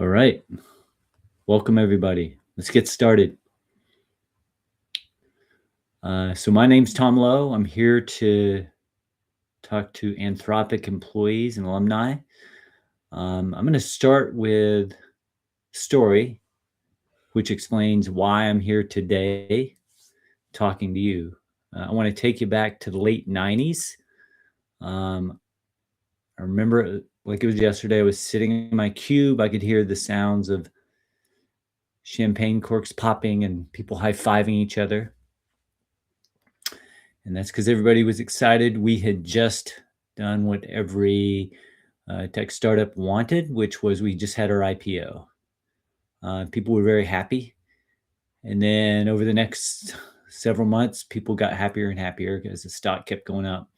All right. Welcome, everybody. Let's get started. So my name's Tom Lowe. I'm here to talk to Anthropic employees and alumni. I'm going to start with a story which explains why I'm here today talking to you. I want to take you back to the late 90s. I remember like it was yesterday. I was sitting in my cube. I could hear the sounds of champagne corks popping and people high-fiving each other. And that's because everybody was excited. We had just done what every tech startup wanted, which was we just had our IPO. People were very happy. And then over the next several months, people got happier and happier because the stock kept going up.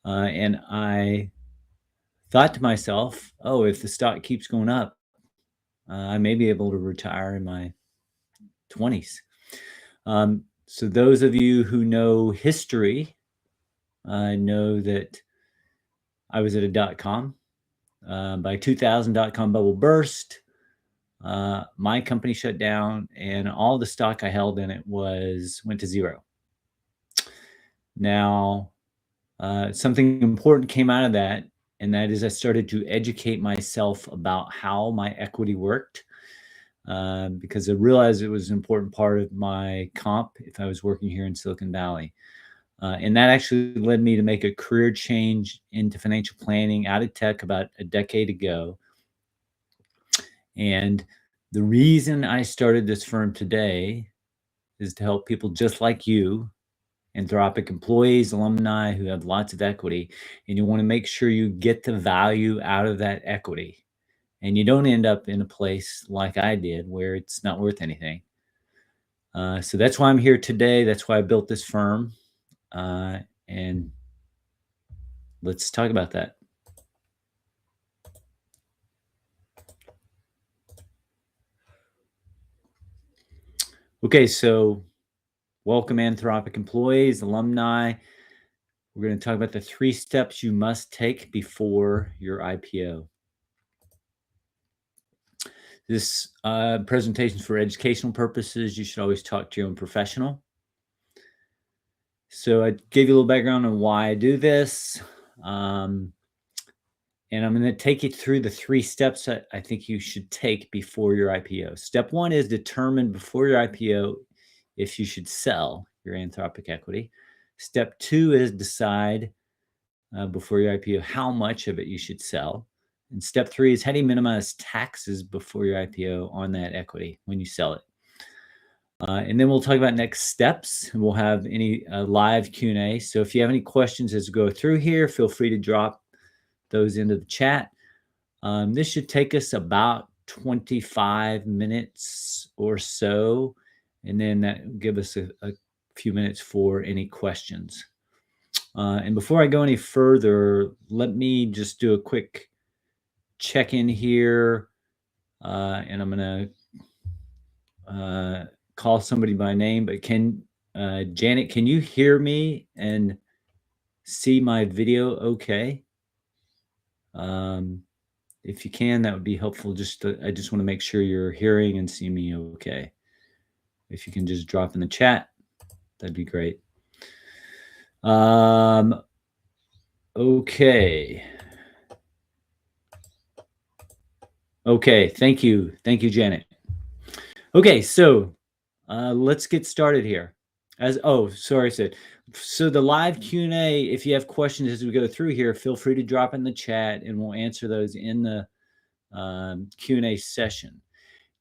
And I thought to myself, oh, if the stock keeps going up, I may be able to retire in my 20s. So those of you who know history know that I was at a .com. By 2000, .com bubble burst. My company shut down, and all the stock I held in it went to zero. Now, something important came out of that, and that is I started to educate myself about how my equity worked, because I realized it was an important part of my comp if I was working here in Silicon Valley. And that actually led me to make a career change into financial planning out of tech about a decade ago. And the reason I started this firm today is to help people just like you, Anthropic employees, alumni who have lots of equity, and you want to make sure you get the value out of that equity. And you don't end up in a place like I did where it's not worth anything. So that's why I'm here today. That's why I built this firm. And let's talk about that. Okay, so welcome Anthropic employees, alumni. We're going to talk about the 3 steps you must take before your IPO. This presentation is for educational purposes. You should always talk to your own professional. So I gave you a little background on why I do this. And I'm going to take you through the 3 steps that I think you should take before your IPO. Step 1 is determine before your IPO if you should sell your Anthropic equity. Step 2 is decide before your IPO how much of it you should sell. And step 3 is how do you minimize taxes before your IPO on that equity when you sell it. And then we'll talk about next steps. And we'll have any live Q&A. So if you have any questions as we go through here, feel free to drop those into the chat. This should take us about 25 minutes or so. And then that will give us a few minutes for any questions. And before I go any further, let me just do a quick check-in here. And I'm going to call somebody by name. But Janet, can you hear me and see my video okay? If you can, that would be helpful. I just want to make sure you're hearing and seeing me okay. If you can just drop in the chat, that'd be great. Okay. Okay, thank you, Janet. Okay, so let's get started here. So the live Q&A, if you have questions as we go through here, feel free to drop in the chat and we'll answer those in the Q&A session.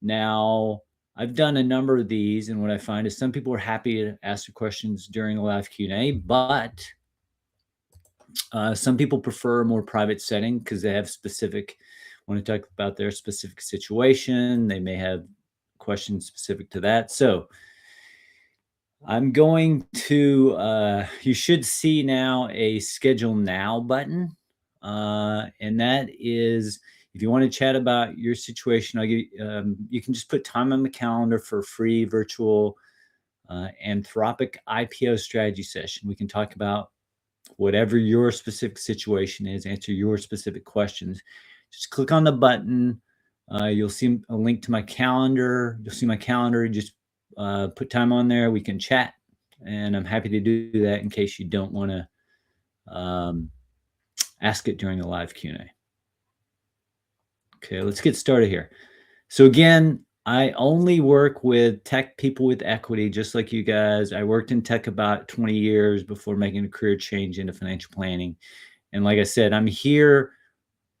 Now, I've done a number of these, and what I find is some people are happy to ask their questions during the live Q&A, but some people prefer a more private setting because they have want to talk about their specific situation. They may have questions specific to that. So I'm going to, you should see now a schedule now button. And that is, if you want to chat about your situation, I'll give you can just put time on the calendar for a free virtual Anthropic IPO strategy session. We can talk about whatever your specific situation is, answer your specific questions. Just click on the button. You'll see a link to my calendar. You'll see my calendar. Just put time on there. We can chat, and I'm happy to do that in case you don't want to ask it during the live Q&A. Okay, let's get started here. So again, I only work with tech people with equity, just like you guys. I worked in tech about 20 years before making a career change into financial planning. And like I said, I'm here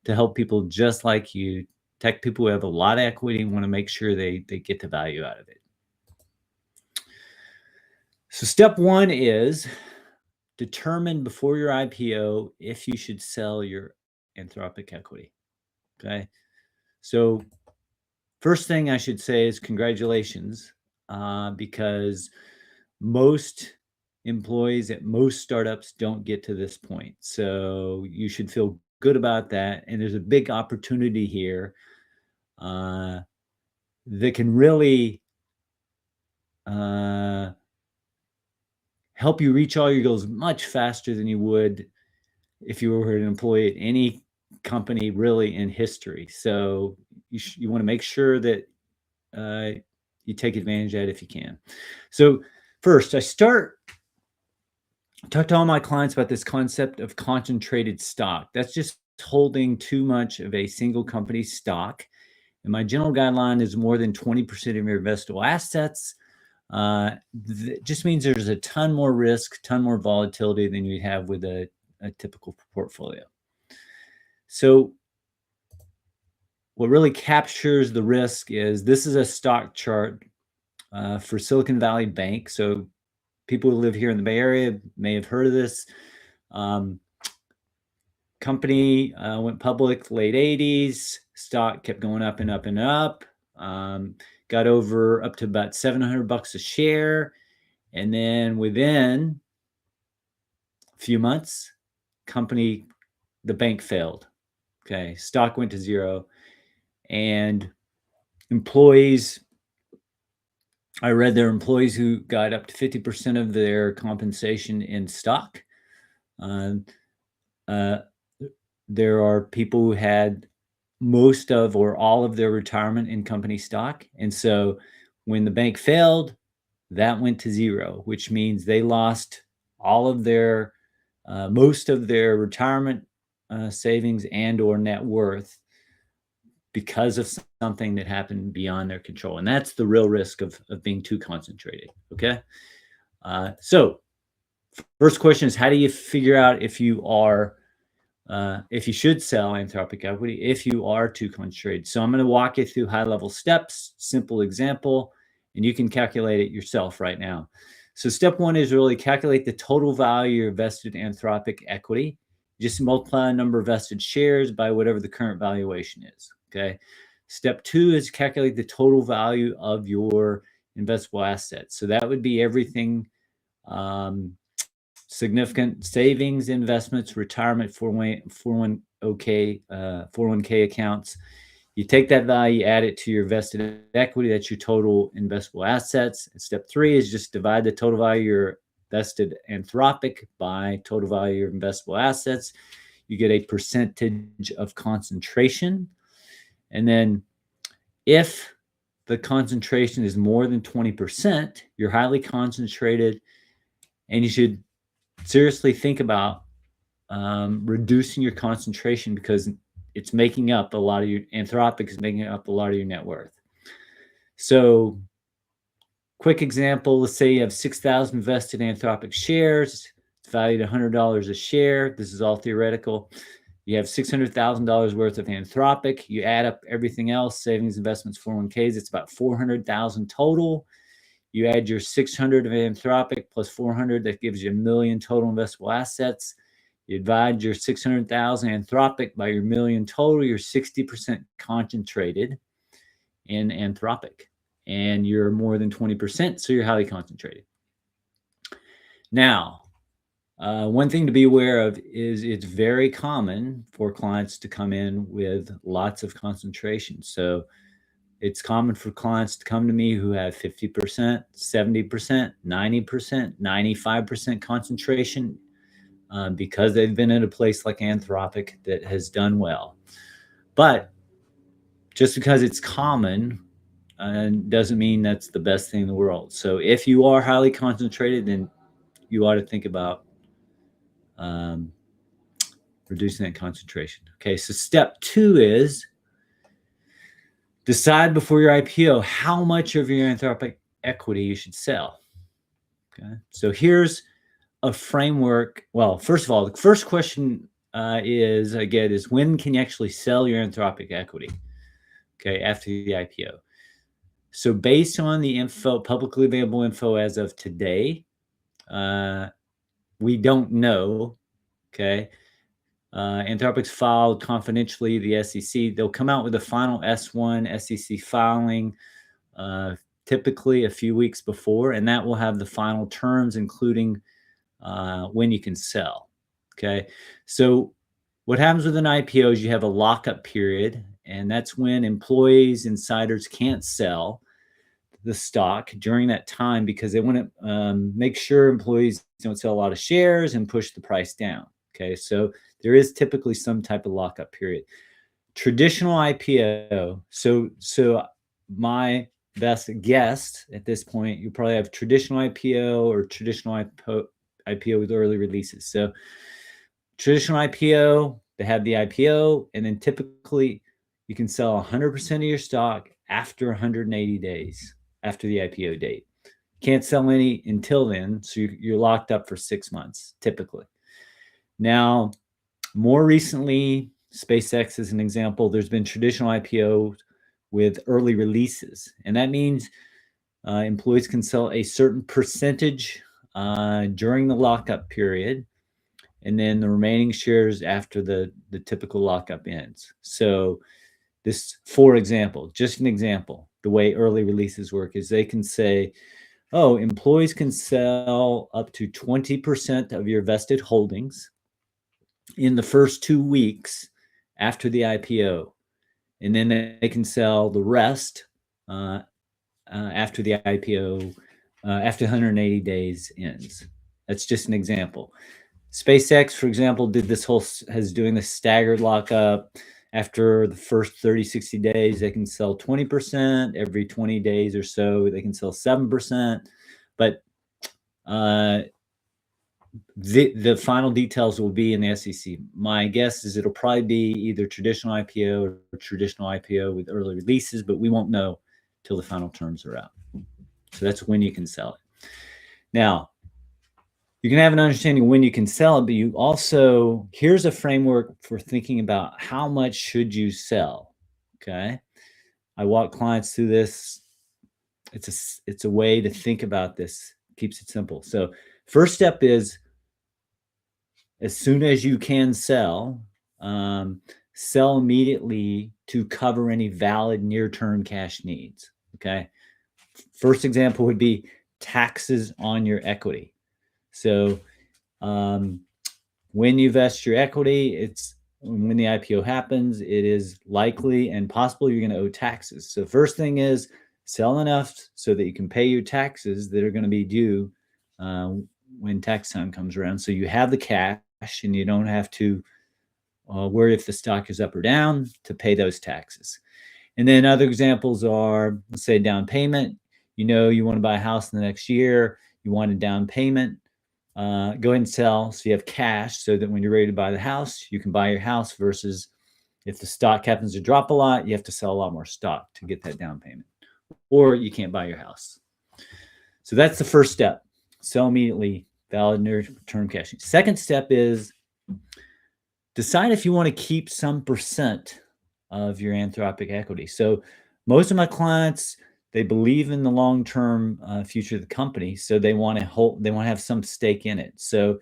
to help people just like you, tech people who have a lot of equity and want to make sure they get the value out of it. So step one is determine before your IPO if you should sell your Anthropic equity. Okay. So first thing I should say is congratulations, because most employees at most startups don't get to this point. So you should feel good about that. And there's a big opportunity here that can really help you reach all your goals much faster than you would if you were an employee at any company really in history. So you want to make sure that you take advantage of it if you can. So first, I talk to all my clients about this concept of concentrated stock. That's just holding too much of a single company's stock. And my general guideline is more than 20% of your investable assets. Just means there's a ton more risk, ton more volatility than you have with a typical portfolio. So what really captures the risk is this is a stock chart for Silicon Valley Bank. So people who live here in the Bay Area may have heard of this. Company went public late 80s. Stock kept going up and up and up. Got up to about $700 a share. And then within a few months, the bank failed. Okay, stock went to zero. And I read there are employees who got up to 50% of their compensation in stock. There are people who had most of or all of their retirement in company stock. And so when the bank failed, that went to zero, which means they lost all of most of their retirement savings and or net worth because of something that happened beyond their control. And that's the real risk of being too concentrated. Okay. So first question is, how do you figure out if you should sell Anthropic equity if you are too concentrated? So I'm going to walk you through high-level steps, simple example, and you can calculate it yourself right now. So step one is really calculate the total value of your vested Anthropic equity. Just multiply the number of vested shares by whatever the current valuation is. Okay. Step two is calculate the total value of your investable assets. So that would be everything. Significant savings, investments, retirement, 401k accounts. You take that value, add it to your vested equity. That's your total investable assets. And step three is just divide the total value of your vested Anthropic by total value of your investable assets. You get a percentage of concentration. And then if the concentration is more than 20%, you're highly concentrated, and you should seriously think about reducing your concentration because it's making up a lot of your Anthropic is making up a lot of your net worth. So quick example, let's say you have 6,000 vested Anthropic shares. It's valued $100 a share. This is all theoretical. You have $600,000 worth of Anthropic. You add up everything else, savings, investments, 401ks. It's about $400,000 total. You add your 600 of Anthropic plus 400, that gives you $1 million total investable assets. You divide your 600,000 Anthropic by your $1 million total, you're 60% concentrated in Anthropic. And you're more than 20%, so you're highly concentrated. Now, one thing to be aware of is it's very common for clients to come in with lots of concentration. So it's common for clients to come to me who have 50%, 70%, 90%, 95% concentration because they've been in a place like Anthropic that has done well. But just because it's common doesn't mean that's the best thing in the world. So if you are highly concentrated, then you ought to think about um, reducing that concentration. Okay, so step 2 is decide before your IPO how much of your Anthropic equity you should sell. Okay, so here's a framework. Well, first of all, the first question I get is when can you actually sell your Anthropic equity? Okay, after the IPO. So based on the info, publicly available info as of today, we don't know. Okay, Anthropic's filed confidentially the SEC. They'll come out with a final S1 SEC filing typically a few weeks before, and that will have the final terms, including when you can sell. Okay, so what happens with an IPO is you have a lockup period, and that's when employees, insiders can't sell the stock during that time because they want to make sure employees don't sell a lot of shares and push the price down. Okay, so there is typically some type of lockup period. Traditional IPO, so my best guess at this point, you probably have traditional IPO or traditional IPO with early releases. So traditional IPO, they have the IPO, and then typically you can sell 100% of your stock after 180 days after the IPO date. Can't sell any until then, so you're locked up for 6 months, typically. Now, more recently, SpaceX is an example. There's been traditional IPOs with early releases, and that means employees can sell a certain percentage during the lockup period, and then the remaining shares after the typical lockup ends. So this, for example, just an example, the way early releases work is they can say, oh, employees can sell up to 20% of your vested holdings in the first 2 weeks after the IPO. And then they can sell the rest after the IPO, after 180 days ends. That's just an example. SpaceX, for example, is doing this staggered lockup. After the first 30, 60 days, they can sell 20%. Every 20 days or so, they can sell 7%. But the final details will be in the SEC. My guess is it'll probably be either traditional IPO or traditional IPO with early releases, but we won't know till the final terms are out. So that's when you can sell it. Now, you can have an understanding when you can sell it, but you also, here's a framework for thinking about how much should you sell. Okay, I walk clients through this. It's a way to think about this. Keeps it simple. So first step is, as soon as you can sell, sell immediately to cover any valid near-term cash needs. Okay, first example would be taxes on your equity. So when you vest your equity, it's when the IPO happens, it is likely and possible you're going to owe taxes. So first thing is sell enough so that you can pay your taxes that are going to be due when tax time comes around. So you have the cash and you don't have to worry if the stock is up or down to pay those taxes. And then other examples are, let's say, down payment. You know, you want to buy a house in the next year. You want a down payment. Go ahead and sell so you have cash so that when you're ready to buy the house, you can buy your house, versus if the stock happens to drop a lot, you have to sell a lot more stock to get that down payment, or you can't buy your house. So that's the first step. Sell immediately, valid near-term cash. Second step is decide if you want to keep some percent of your Anthropic equity. So most of my clients, they believe in the long-term future of the company, so they want to have some stake in it. So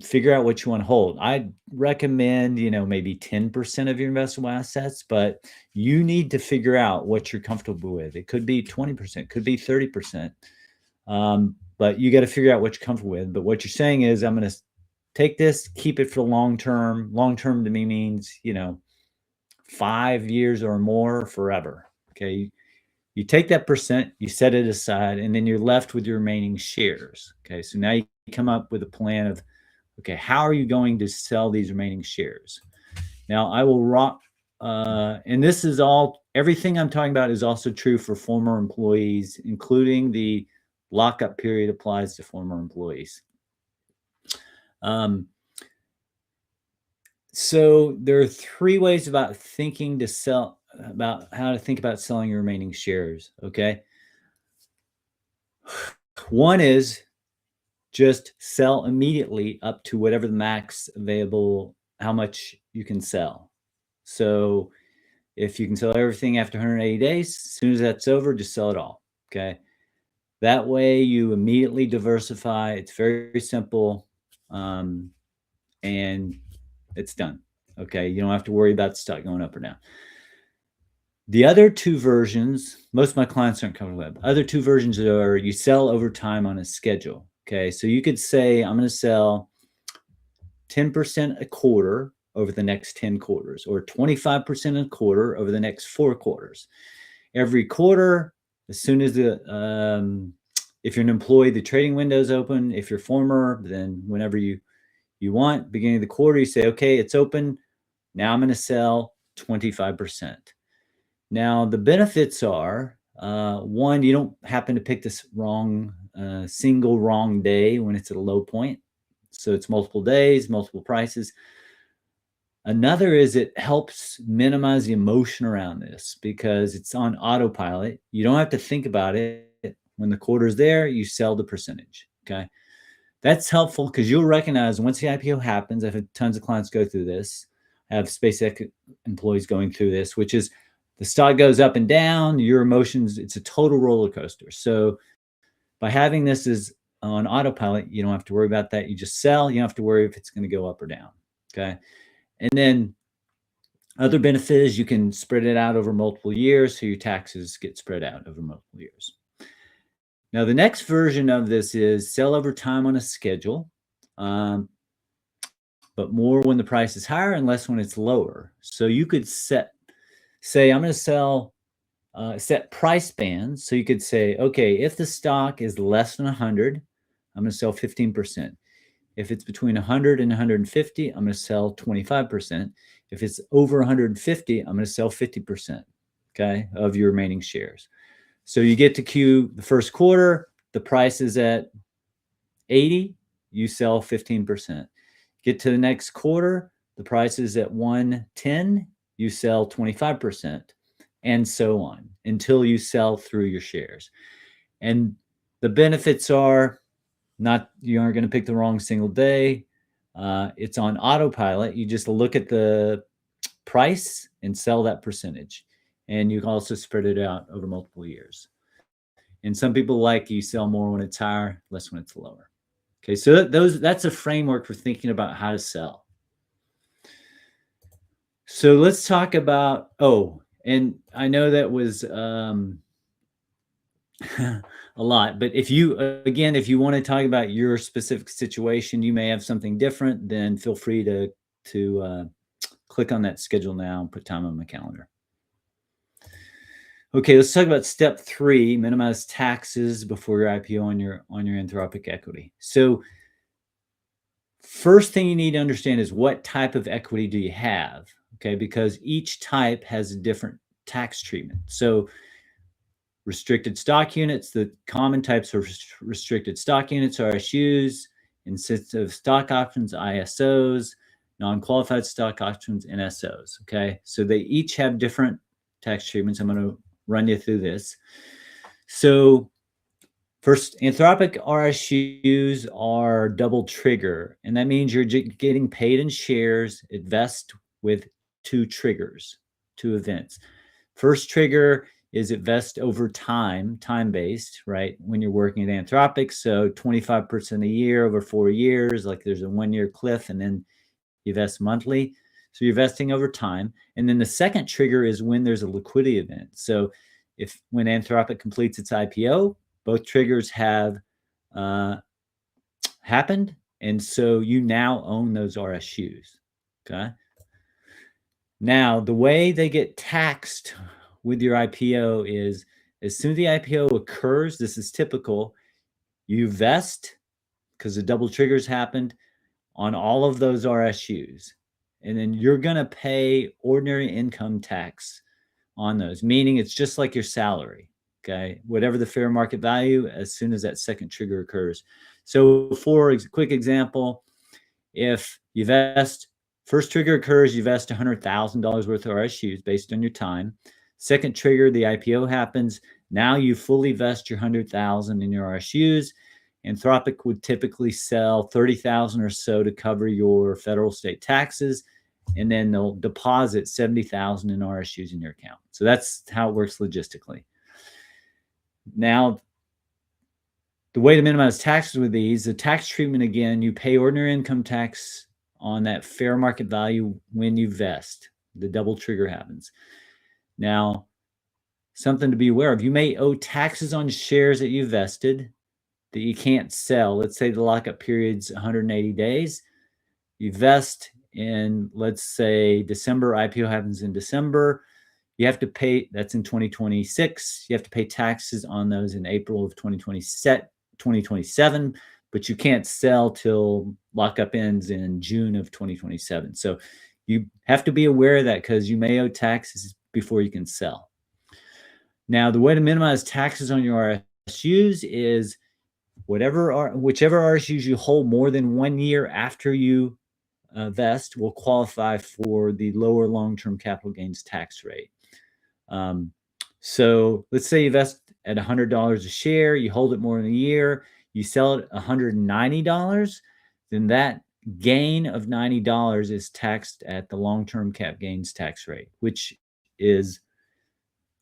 figure out what you want to hold. I'd recommend, maybe 10% of your investable assets, but you need to figure out what you're comfortable with. It could be 20%, could be 30%. But you got to figure out what you're comfortable with. But what you're saying is, I'm going to take this, keep it for the long term. Long term to me means, 5 years or more, forever. Okay. You take that percent, you set it aside, and then you're left with your remaining shares. Okay. So now you come up with a plan of, okay, how are you going to sell these remaining shares? Now, I will rock, and this is all, everything I'm talking about is also true for former employees, including the lockup period applies to former employees. So there are three ways about how to think about selling your remaining shares. Okay. One is just sell immediately up to whatever the max available, how much you can sell. So if you can sell everything after 180 days, as soon as that's over, just sell it all. Okay. That way you immediately diversify. It's very simple. And it's done. Okay. You don't have to worry about the stock going up or down. The other two versions, most of my clients aren't comfortable with. Other two versions are you sell over time on a schedule. Okay. So you could say, I'm going to sell 10% a quarter over the next 10 quarters, or 25% a quarter over the next 4 quarters. Every quarter, as soon as if you're an employee, the trading window is open. If you're former, then whenever you want, beginning of the quarter, you say, okay, it's open. Now I'm going to sell 25%. Now the benefits are, one, you don't happen to pick this single wrong day when it's at a low point. So it's multiple days, multiple prices. Another is it helps minimize the emotion around this because it's on autopilot. You don't have to think about it. When the quarter's there, you sell the percentage. Okay. That's helpful because you'll recognize once the IPO happens, I've had tons of clients go through this. I have SpaceX employees going through this, which is the stock goes up and down, your emotions, it's a total roller coaster. So by having this as on autopilot, you don't have to worry about that. You just sell. You don't have to worry if it's going to go up or down. Okay. And then other benefit is you can spread it out over multiple years. So your taxes get spread out over multiple years. Now, the next version of this is sell over time on a schedule, but more when the price is higher and less when it's lower. So you could say, I'm going to sell, set price bands. So you could say, okay, if the stock is less than 100, I'm going to sell 15%. If it's between 100 and 150, I'm going to sell 25%. If it's over 150, I'm going to sell 50%, okay, of your remaining shares. So you get to Q the first quarter, the price is at 80, you sell 15%. Get to the next quarter, the price is at 110, you sell 25%, and so on until you sell through your shares. And the benefits are you aren't going to pick the wrong single day. It's on autopilot. You just look at the price and sell that percentage. And you can also spread it out over multiple years. And some people you sell more when it's higher, less when it's lower. Okay, so that's a framework for thinking about how to sell. So let's talk about, and I know that was a lot, but if you want to talk about your specific situation, you may have something different, then feel free to click on that schedule now and put time on my calendar. Okay, let's talk about step 3, minimize taxes before your IPO on your Anthropic equity. So first thing you need to understand is what type of equity do you have? Okay, because each type has a different tax treatment. So restricted stock units, the common types of restricted stock units, RSUs, incentive stock options, ISOs, non-qualified stock options, NSOs. Okay, so they each have different tax treatments. I'm going to run you through this. So first, Anthropic RSUs are double trigger, and that means you're getting paid in shares. It vests with 2 triggers, 2 events. First trigger is it vests over time-based, right? When you're working at Anthropic, so 25% a year over 4 years, like there's a 1-year cliff, and then you vest monthly. So you're vesting over time. And then the second trigger is when there's a liquidity event. So when Anthropic completes its IPO, both triggers have happened. And so you now own those RSUs, okay? Now, the way they get taxed with your IPO is as soon as the IPO occurs, this is typical, you vest because the double triggers happened on all of those RSUs. and then you're going to pay ordinary income tax on those, meaning it's just like your salary. Okay. Whatever the fair market value, as soon as that second trigger occurs. So for quick example, if you vest, first trigger occurs, you vest $100,000 worth of RSUs based on your time. Second trigger, the IPO happens. Now you fully vest your 100,000 in your RSUs. Anthropic would typically sell 30,000 or so to cover your federal state taxes, and then they'll deposit 70,000 in RSUs in your account. So that's how it works logistically. Now, the way to minimize taxes with these, the tax treatment, again, you pay ordinary income tax on that fair market value when you vest. The double trigger happens. Now, something to be aware of, you may owe taxes on shares that you vested that you can't sell. Let's say the lockup period's 180 days. You vest in, let's say, December, IPO happens in December. You have to pay, that's in 2026. You have to pay taxes on those in April of 2027, but you can't sell till lockup ends in June of 2027. So you have to be aware of that because you may owe taxes before you can sell. Now, the way to minimize taxes on your RSUs is whichever RSUs you hold more than 1 year after you vest will qualify for the lower long-term capital gains tax rate. So let's say you vest at $100 a share, you hold it more than a year, you sell it $190, then that gain of $90 is taxed at the long-term cap gains tax rate, which is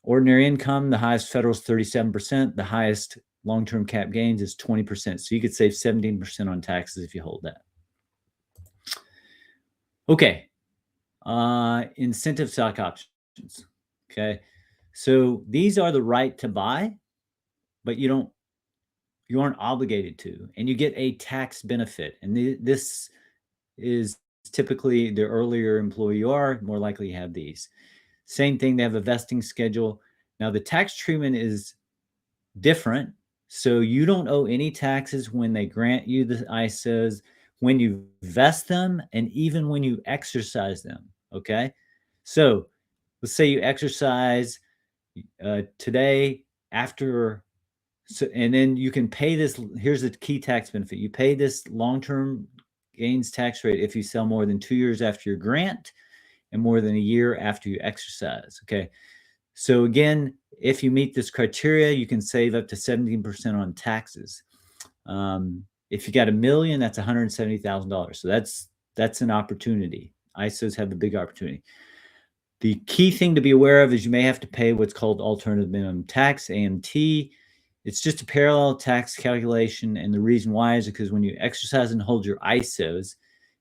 ordinary income. The highest federal is 37%. The highest long-term cap gains is 20%. So you could save 17% on taxes if you hold that. Okay. Incentive stock options. Okay. So these are the right to buy, but you aren't obligated to, and you get a tax benefit. And this is typically the earlier employee you are, more likely you have these. Same thing, they have a vesting schedule. Now the tax treatment is different. So you don't owe any taxes when they grant you the ISOs, when you vest them, and even when you exercise them. Okay. So let's say you exercise today after, and then you can pay this. Here's the key tax benefit. You pay this long-term gains tax rate if you sell more than 2 years after your grant and more than a year after you exercise. Okay. So again, if you meet this criteria, you can save up to 17% on taxes. If you got $1 million, that's $170,000. So that's an opportunity. ISOs have the big opportunity. The key thing to be aware of is you may have to pay what's called alternative minimum tax, AMT. It's just a parallel tax calculation. And the reason why is because when you exercise and hold your ISOs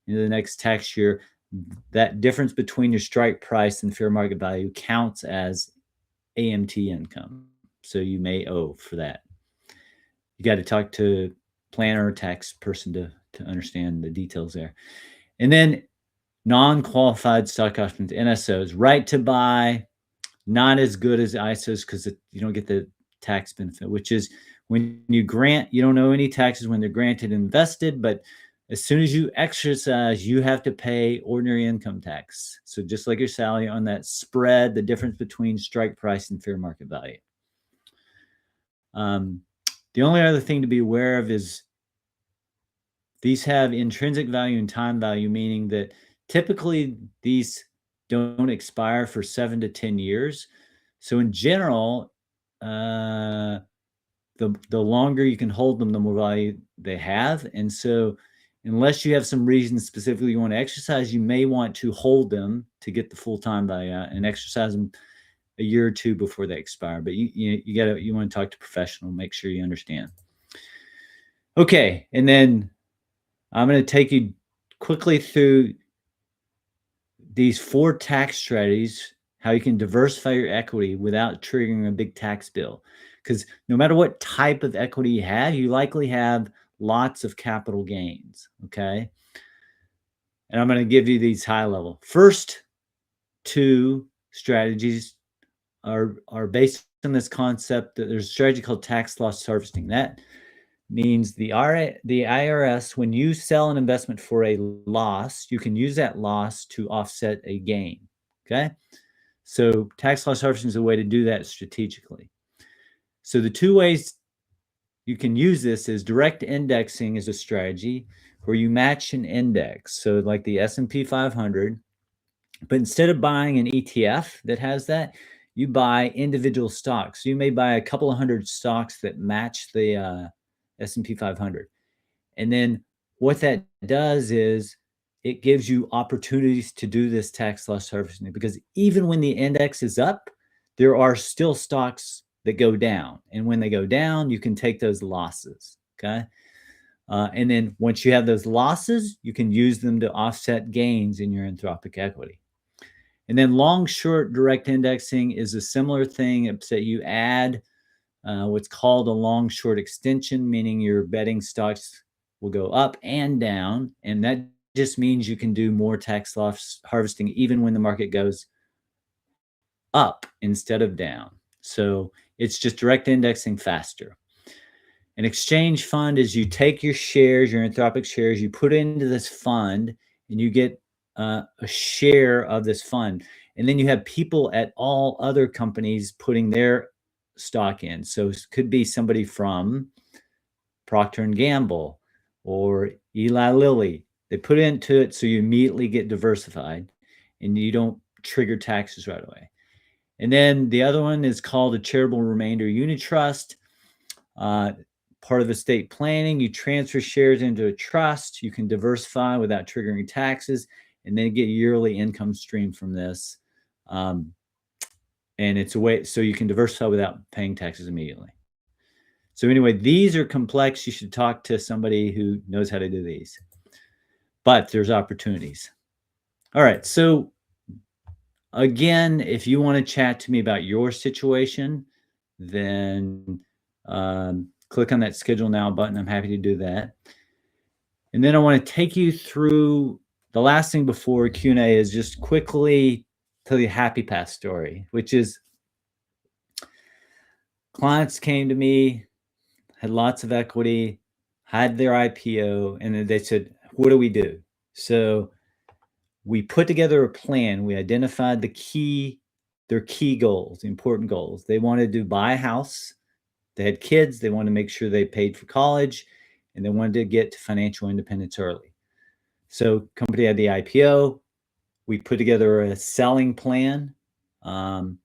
into the next tax year, that difference between your strike price and fair market value counts as AMT income. So you may owe for that. You got to talk to planner or tax person to understand the details there. And then non-qualified stock options, NSOs, right to buy, not as good as ISOs because you don't get the tax benefit, which is when you grant, you don't owe any taxes when they're granted and invested, but as soon as you exercise, you have to pay ordinary income tax. So just like your salary on that spread, the difference between strike price and fair market value. The only other thing to be aware of is these have intrinsic value and time value, meaning that typically these don't expire for 7 to 10 years. So in general, the longer you can hold them, the more value they have. And so unless you have some reason specifically you want to exercise, you may want to hold them to get the full time value out and exercise them a year or two before they expire. But you want to talk to a professional, make sure you understand. Okay, and then I'm going to take you quickly through these 4 tax strategies, how you can diversify your equity without triggering a big tax bill. Because no matter what type of equity you have, you likely have lots of capital gains, okay? And I'm going to give you these high level. First 2 strategies are based on this concept that there's a strategy called tax loss harvesting. means the IRS, when you sell an investment for a loss, you can use that loss to offset a gain. Okay. So tax loss harvesting is a way to do that strategically. So the two ways you can use this is direct indexing is a strategy where you match an index. So like the S&P 500, but instead of buying an ETF that has that, you buy individual stocks. So you may buy a couple of hundred stocks that match the S&P 500. And then what that does is it gives you opportunities to do this tax loss harvesting, because even when the index is up, there are still stocks that go down. And when they go down, you can take those losses. Okay. And then once you have those losses, you can use them to offset gains in your Anthropic equity. And then long short direct indexing is a similar thing, except you add what's called a long short extension, meaning your betting stocks will go up and down. And that just means you can do more tax loss harvesting even when the market goes up instead of down. So it's just direct indexing faster. An exchange fund is you take your shares, your Anthropic shares, you put it into this fund, and you get a share of this fund. And then you have people at all other companies putting their stock in. So it could be somebody from Procter and Gamble or Eli Lilly. They put into it so you immediately get diversified and you don't trigger taxes right away. And then the other one is called a charitable remainder unit trust. Part of estate planning, you transfer shares into a trust, you can diversify without triggering taxes, and then get a yearly income stream from this. And it's a way so you can diversify without paying taxes immediately. So anyway, these are complex. You should talk to somebody who knows how to do these. But there's opportunities. All right. So again, if you want to chat to me about your situation, then click on that schedule now button. I'm happy to do that. And then I want to take you through the last thing before Q&A is just quickly tell you a happy path story, which is clients came to me, had lots of equity, had their IPO, and then they said, what do we do? So we put together a plan. We identified their key goals, important goals. They wanted to buy a house. They had kids. They wanted to make sure they paid for college, and they wanted to get to financial independence early. So company had the IPO. We put together a selling plan, and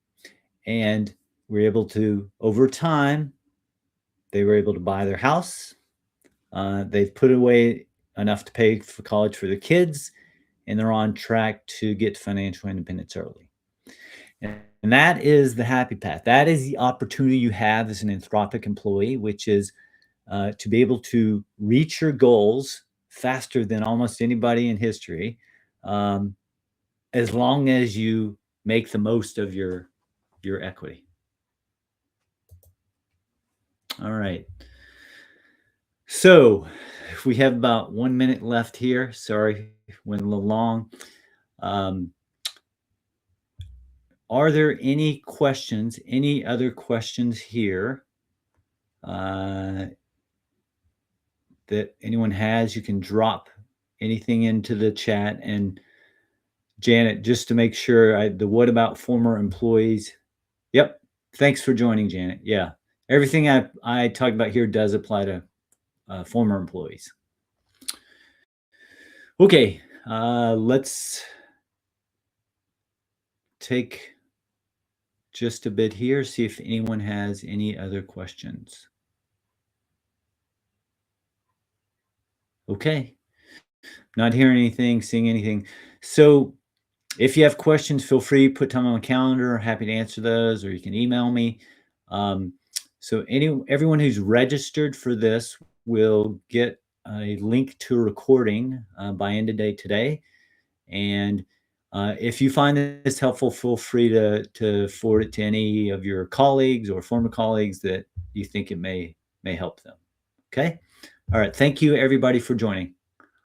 we were able to, over time, they were able to buy their house. They've put away enough to pay for college for their kids, and they're on track to get financial independence early. And that is the happy path. That is the opportunity you have as an Anthropic employee, which is to be able to reach your goals faster than almost anybody in history, as long as you make the most of your equity. All right. So we have about 1 minute left here. Sorry, went a little long. Are there any questions, any other questions here that anyone has? You can drop anything into the chat. And Janet, just to make sure, the what about former employees? Yep. Thanks for joining, Janet. Yeah. Everything I talked about here does apply to former employees. Okay. Let's take just a bit here, see if anyone has any other questions. Okay. Not hearing anything, seeing anything. So if you have questions, feel free to put time on the calendar. Happy to answer those, or you can email me. So everyone who's registered for this will get a link to a recording by end of day today. And if you find this helpful, feel free to forward it to any of your colleagues or former colleagues that you think it may help them. Okay. All right. Thank you, everybody, for joining.